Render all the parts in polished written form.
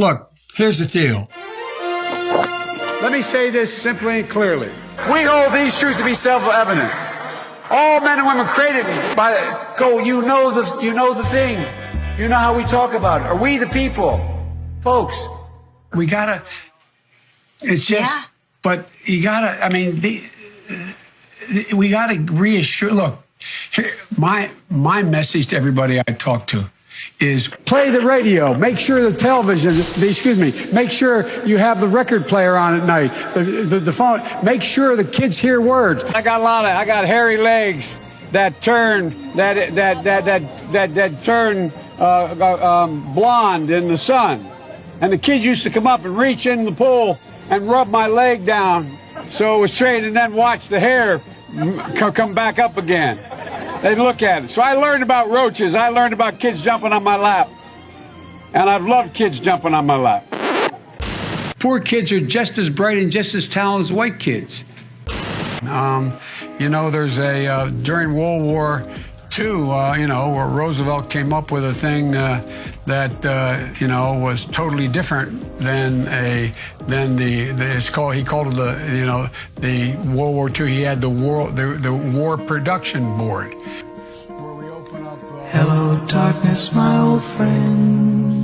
Look, here's the deal. Let me say this simply and clearly. We hold these truths to be self-evident. All men and women created by you know the thing. You know how we talk about it. Are we the people? Folks. We gotta, it's just, Yeah. but you gotta, I mean, we gotta reassure, look, here, my message to everybody I talk to is Play the radio. Make sure the television, make sure you have the record player on at night. The phone. Make sure the kids hear words. I got hairy legs that turn blonde in the sun. And the kids used to come up and reach in the pool and rub my leg down so it was straight, and then watch the hair come back up again. They'd look at it. So I learned about roaches. I learned about kids jumping on my lap. And I've loved kids jumping on my lap. Poor kids are just as bright and just as talented as white kids. You know, there's during World War II, where Roosevelt came up with a thing that was totally different than he called it the World War II. He had the War Production Board, where we open up. Hello, darkness, my old friend.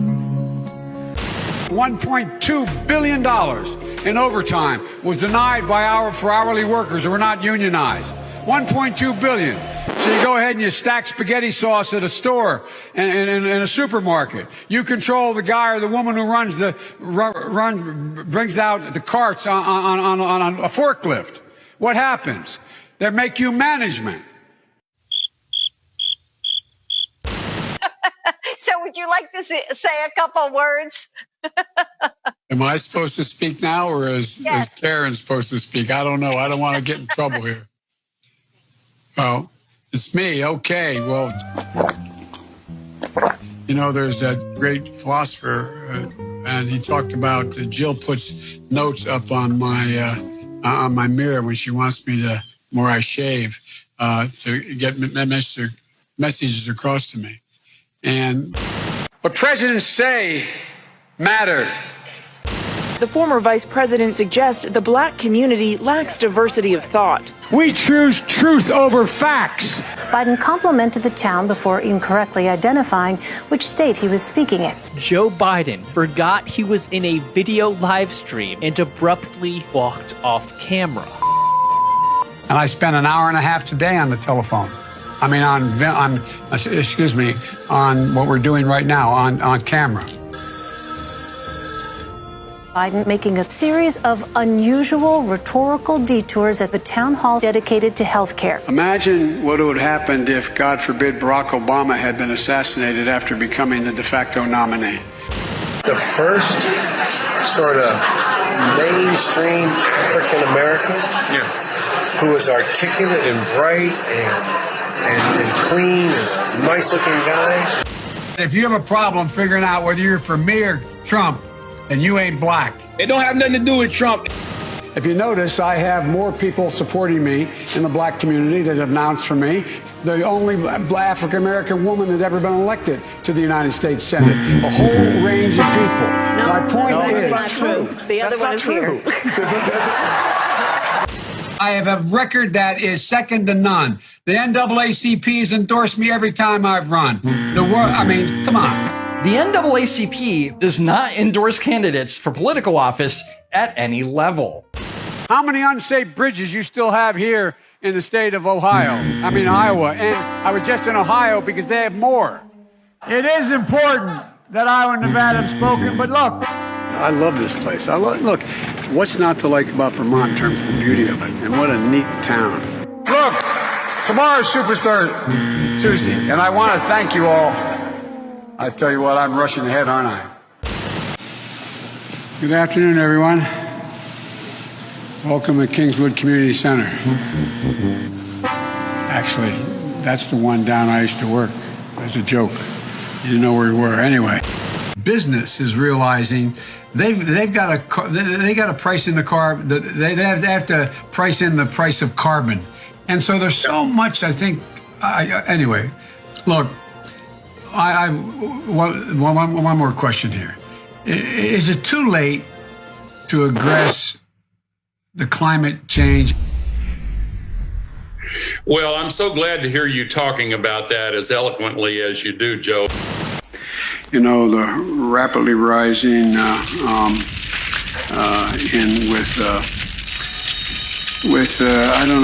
$1.2 billion in overtime was denied for hourly workers who were not unionized. $1.2 billion. So you go ahead and you stack spaghetti sauce at a store in a supermarket. You control the guy or the woman who brings out the carts on a forklift. What happens? They make you management. So would you like to say a couple words? Am I supposed to speak now, or is Karen supposed to speak? I don't know. I don't want to get in trouble here. Oh, it's me. Okay. Well, there's that great philosopher, and he talked about Jill puts notes up on my mirror when she wants me to, where I shave, to get messages across to me. And what presidents say matter. The former vice president suggests the black community lacks diversity of thought. We choose truth over facts. Biden complimented the town before incorrectly identifying which state he was speaking in. Joe Biden forgot he was in a video live stream and abruptly walked off camera. And I spent an hour and a half today on the telephone. I mean, on what we're doing right now on camera. Biden making a series of unusual rhetorical detours at the town hall dedicated to health care. Imagine what would have happened if, God forbid, Barack Obama had been assassinated after becoming the de facto nominee. The first sort of mainstream African American who was articulate and bright and clean and nice looking guy. If you have a problem figuring out whether you're for me or Trump, and you ain't black. It don't have nothing to do with Trump. If you notice, I have more people supporting me in the black community that have announced for me. The only African-American woman that ever been elected to the United States Senate. A whole range of people. My point is... That's not true. The other one is here. I have a record that is second to none. The NAACP has endorsed me every time I've run. Come on. The NAACP does not endorse candidates for political office at any level. How many unsafe bridges you still have here in the state of Iowa? And I was just in Ohio because they have more. It is important that Iowa and Nevada have spoken, but look. I love this place. Look, what's not to like about Vermont in terms of the beauty of it? And what a neat town. Look, tomorrow's Superstar Tuesday, and I want to thank you all. I tell you what, I'm rushing ahead, aren't I? Good afternoon, everyone. Welcome to Kingswood Community Center. Actually, that's the one down I used to work. As a joke. You didn't know where we were. Anyway, business is realizing they've got to price in the carbon. They have to price in the price of carbon, and so there's so much. I think. Anyway, look. One more question here. Is it too late to address the climate change? Well, I'm so glad to hear you talking about that as eloquently as you do, Joe. You know, the rapidly rising I don't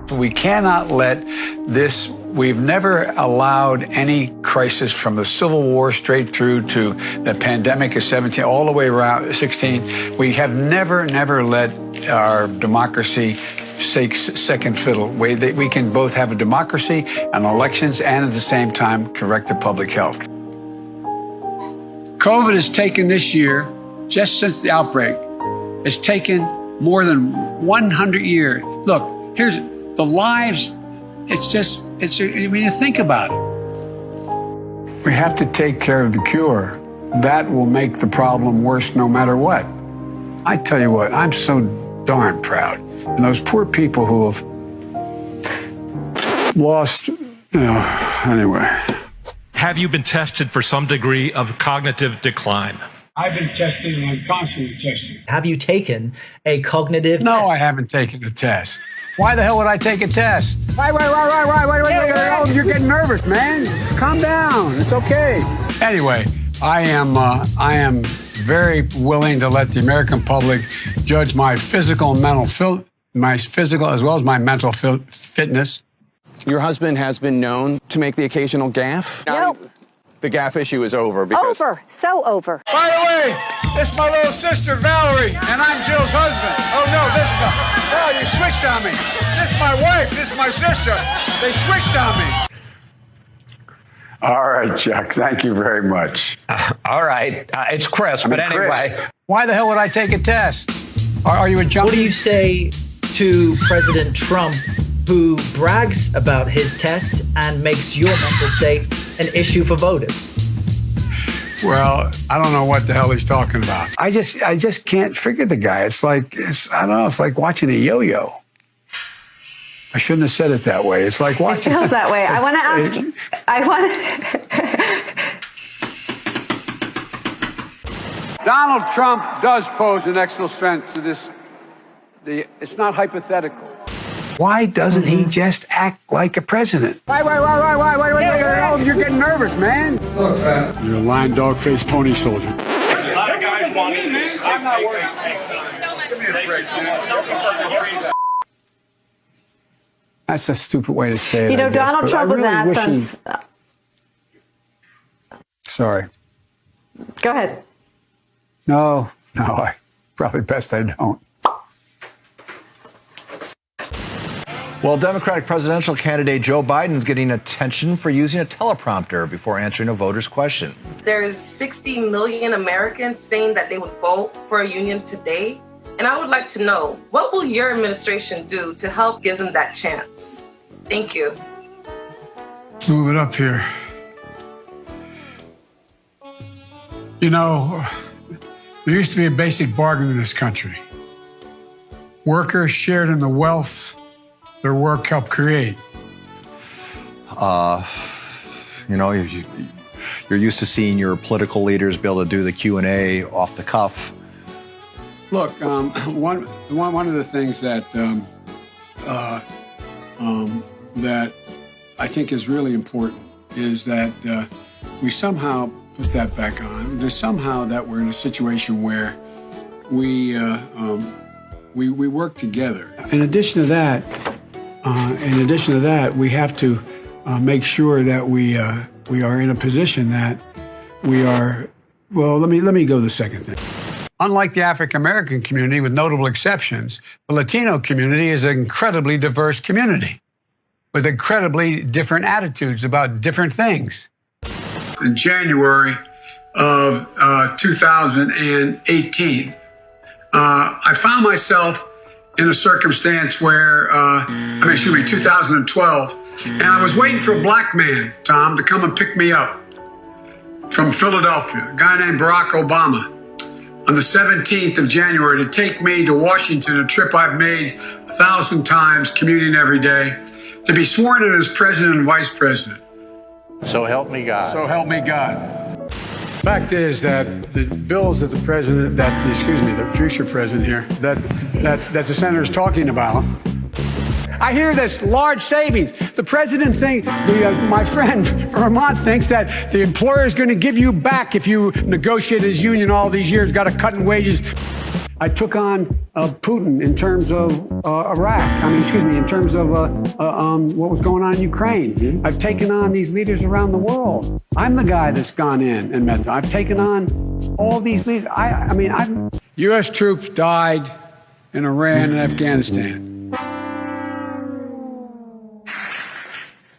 know. We cannot let this. We've never allowed any crisis from the Civil War straight through to the pandemic of 17, all the way around 16. We have never let our democracy take second fiddle. We can both have a democracy and elections and at the same time correct the public health. COVID has taken this year, just since the outbreak, it's taken more than 100 years. Look, here's the lives. When you think about it. We have to take care of the cure. That will make the problem worse no matter what. I tell you what, I'm so darn proud. And those poor people who have lost, anyway. Have you been tested for some degree of cognitive decline? I've been tested and I'm constantly tested. Have you taken a cognitive test? No, I haven't taken a test. Why the hell would I take a test? Wait, you're getting nervous, man. Calm down. It's okay. Anyway, I am very willing to let the American public judge my physical and mental as well as my mental fitness. Your husband has been known to make the occasional gaffe. Nope. The gaffe issue is over. Over. So over. By the way, this is my little sister, Valerie, and I'm Jill's husband. Oh, no, you switched on me. This is my wife. This is my sister. They switched on me. All right, Chuck. Thank you very much. All right. It's Chris, but anyway. Chris, why the hell would I take a test? Are you a junkie? What do you say to President Trump, who brags about his test and makes your mental state an issue for voters? Well, I don't know what the hell he's talking about. I just can't figure the guy. It's like watching a yo-yo. I shouldn't have said it that way. It's like watching. It feels that way. I want to ask. Donald Trump does pose an excellent threat to this. It's not hypothetical. Why doesn't he just act like a president? Wait, you're getting nervous, man. Look, fat. You're a lying dog-faced pony soldier. A lot of guys want me to. I'm not worried. That's a stupid way to say it. Donald Trump was asked on. Sorry. Go ahead. No, I probably best I don't. Well, Democratic presidential candidate Joe Biden's getting attention for using a teleprompter before answering a voter's question. There's 60 million Americans saying that they would vote for a union today. And I would like to know, what will your administration do to help give them that chance? Thank you. Let's move it up here. There used to be a basic bargain in this country. Workers shared in the wealth their work helped create. You're used to seeing your political leaders be able to do the Q&A off the cuff. Look, one of the things that that I think is really important is that we somehow put that back on. There's somehow that we're in a situation where we work together. In addition to that, we have to make sure that we are in a position that we are. Well, let me go to the second thing. Unlike the African American community, with notable exceptions, the Latino community is an incredibly diverse community with incredibly different attitudes about different things. In January of 2018, I found myself in a circumstance where, 2012, and I was waiting for a black man, Tom, to come and pick me up from Philadelphia, a guy named Barack Obama, on the 17th of January to take me to Washington, a trip I've made 1,000 times, commuting every day, to be sworn in as president and vice president. So help me God. So help me God. Fact is that the bills that the future president here, that the senator is talking about, I hear this large savings. The president my friend from Vermont thinks that the employer is going to give you back if you negotiate his union all these years, got a cut in wages. I took on Putin in terms of Iraq. In terms of what was going on in Ukraine. I've taken on these leaders around the world. I'm the guy that's gone in and met them. I've taken on all these leaders. U.S. troops died in Iran and Afghanistan.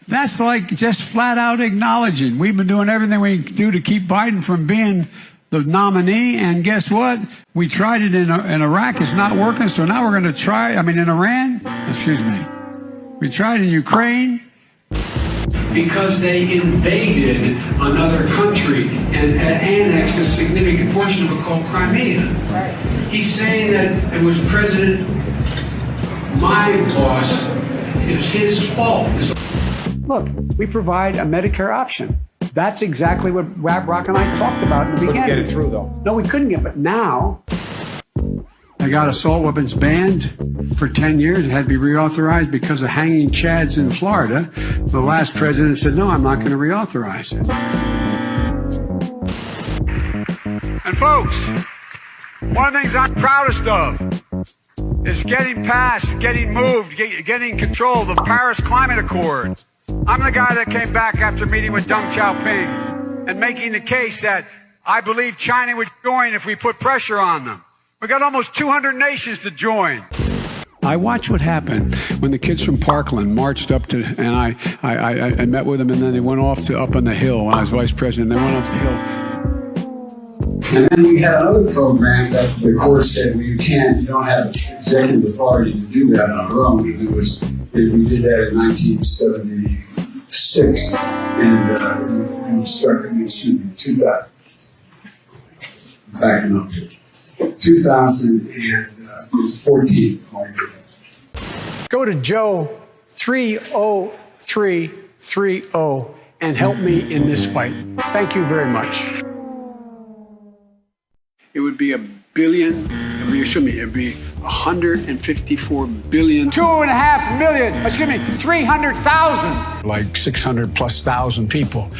That's like just flat out acknowledging we've been doing everything we can do to keep Biden from being the nominee, and guess what? We tried it in Iraq. It's not working, so now we're going to try, in Iran, we tried in Ukraine. Because they invaded another country and annexed a significant portion of it called Crimea. Right. He's saying that it was my boss, it was his fault. Look, we provide a Medicare option. That's exactly what Brock and I talked about in the beginning. Couldn't get it through, though. No, we couldn't get it. But now, they got assault weapons banned for 10 years. It had to be reauthorized because of hanging chads in Florida. The last president said, no, I'm not going to reauthorize it. And folks, one of the things I'm proudest of is getting control of the Paris Climate Accord. I'm the guy that came back after meeting with Deng Xiaoping and making the case that I believe China would join if we put pressure on them. We got almost 200 nations to join. I watched what happened when the kids from Parkland marched up to, and I met with them, and then they went off to up on the hill when I was vice president. They went off the hill. And then we had another program that the court said, well, you don't have executive authority to do that on our own. We did that in 1976, and we started, 2014. Go to Joe 30330 and help me in this fight. Thank you very much. It would be it'd be 154 billion. 2.5 million, 300,000. Like 600 plus thousand people.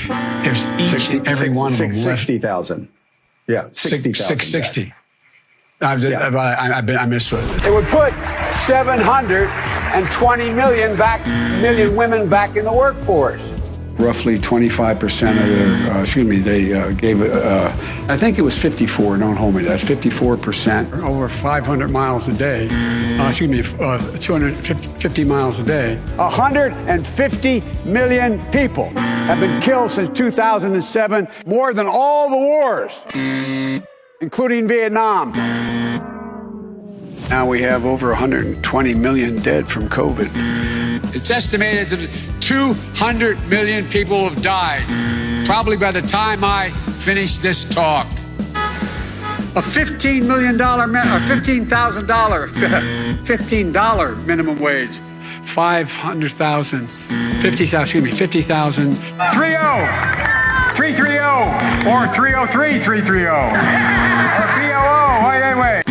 There's each and every one of them. 60,000. Yeah, 60,000. 660. I missed it. It would put 720 million women back in the workforce. Roughly 25% of their, they gave it, I think it was 54, don't hold me to that, 54%. Over 500 miles a day, 250 miles a day. 150 million people have been killed since 2007, more than all the wars, including Vietnam. Now we have over 120 million dead from COVID. It's estimated that 200 million people have died, probably by the time I finish this talk. A $15 minimum wage. 500,000, 50,000, 50,000. 330 or 303-330 or BOO. Wait.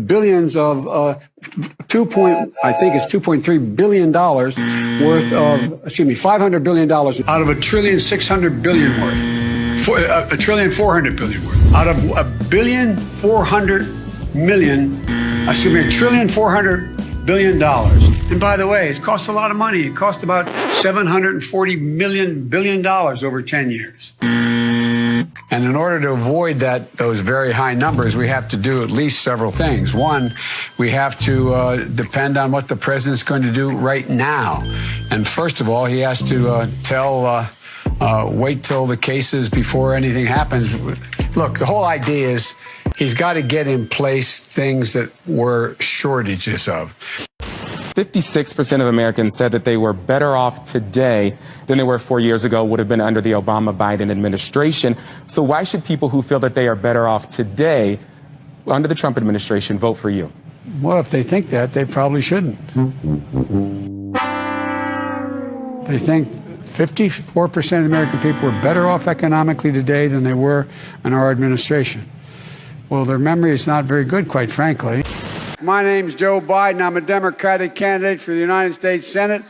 Billions of I think it's $2.3 billion worth of, $500 billion out of $1.6 trillion worth. $1.4 trillion worth. Out of $1.4 billion. And by the way, it's cost a lot of money. It cost about $740 billion over 10 years. And in order to avoid those very high numbers, we have to do at least several things. One, we have to depend on what the president's going to do right now. And first of all, he has to wait till the cases before anything happens. Look, the whole idea is he's got to get in place things that were shortages of. 56% of Americans said that they were better off today than they were 4 years ago, would have been under the Obama-Biden administration. So why should people who feel that they are better off today under the Trump administration vote for you? Well, if they think that, they probably shouldn't. They think 54% of the American people are better off economically today than they were in our administration. Well, their memory is not very good, quite frankly. My name's Joe Biden. I'm a Democratic candidate for the United States Senate.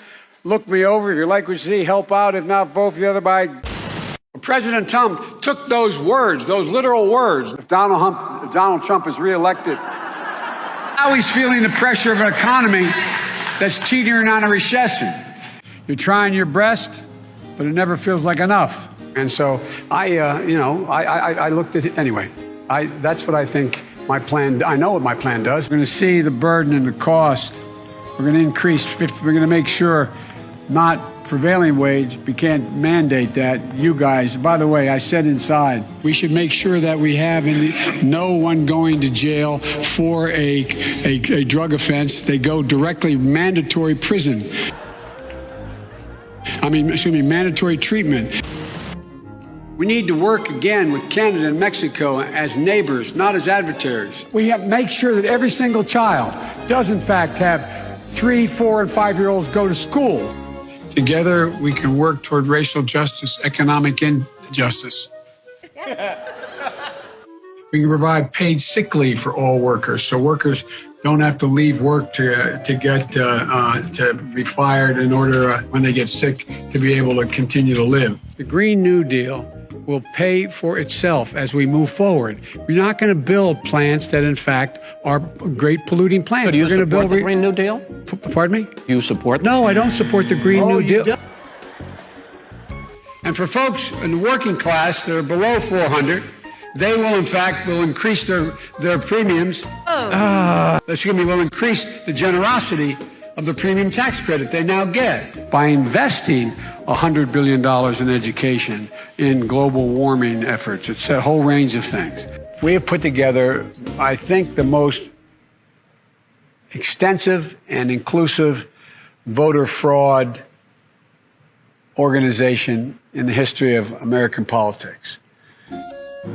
Look me over. If you like what you see, help out. If not, vote for the other by. President Trump took those words, those literal words. If Donald Trump is reelected, now he's feeling the pressure of an economy that's teetering on a recession. You're trying your best, but it never feels like enough. And so I looked at it anyway. That's what I think my plan. I know what my plan does. We're going to see the burden and the cost. We're going to increase. We're going to make sure not prevailing wage. We can't mandate that. You guys, by the way, I said inside, we should make sure that we have no one going to jail for a drug offense. They go directly mandatory prison. Mandatory treatment. We need to work again with Canada and Mexico as neighbors, not as adversaries. We have to make sure that every single child does, in fact, have 3, 4, and 5-year-olds go to school. Together, we can work toward racial justice, economic injustice. We can provide paid sick leave for all workers, so workers don't have to leave work to be fired in order, when they get sick, to be able to continue to live. The Green New Deal will pay for itself as we move forward. We're not going to build plants that, in fact, are great polluting plants. So do you support the Green New Deal? Pardon me? You support? No, I don't support the Green New Deal. And for folks in the working class that are below 400, they will, in fact, increase their premiums. Will increase the generosity of the premium tax credit they now get by investing $100 billion in education, in global warming efforts. It's a whole range of things. We have put together, I think, the most extensive and inclusive voter fraud organization in the history of American politics.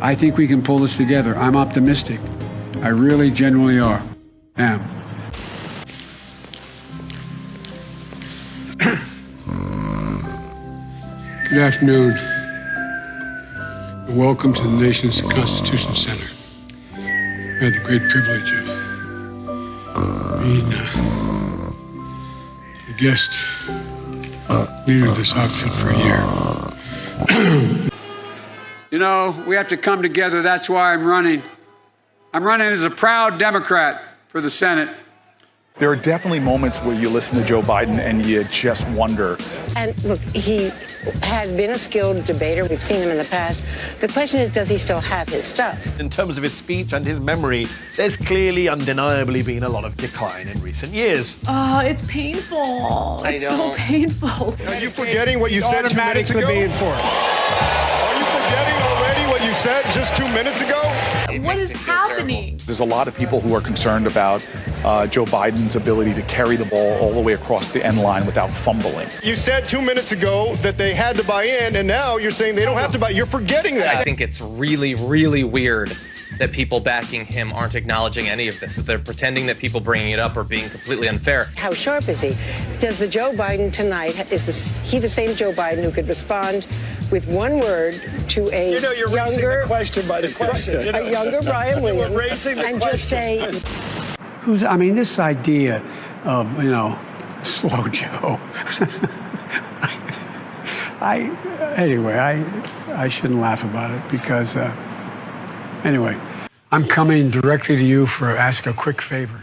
I think we can pull this together. I'm optimistic. I really genuinely am. Good afternoon. Welcome to the nation's Constitution Center. I had the great privilege of being the guest leader of this outfit for a year. You know, we have to come together. That's why I'm running. I'm running as a proud Democrat for the Senate. There are definitely moments where you listen to Joe Biden and you just wonder. And look, he has been a skilled debater. We've seen him in the past. The question is, does he still have his stuff? In terms of his speech and his memory, there's clearly, undeniably been a lot of decline in recent years. Oh, it's painful. It's so painful. Are you forgetting what you said 2 minutes ago? Are you forgetting already what you said just 2 minutes ago? What is happening? There's a lot of people who are concerned about Joe Biden's ability to carry the ball all the way across the end line without fumbling. You said 2 minutes ago that they had to buy in, and now you're saying they don't have to buy. You're forgetting that. I think it's really, really weird that people backing him aren't acknowledging any of this. They're pretending that people bringing it up are being completely unfair. How sharp is he? Does the Joe Biden tonight, he the same Joe Biden who could respond with one word to a you're raising the question by the question. A younger Brian Williams, and just say, this idea of, slow Joe. I shouldn't laugh about it because, anyway, I'm coming directly to you for ask a quick favor.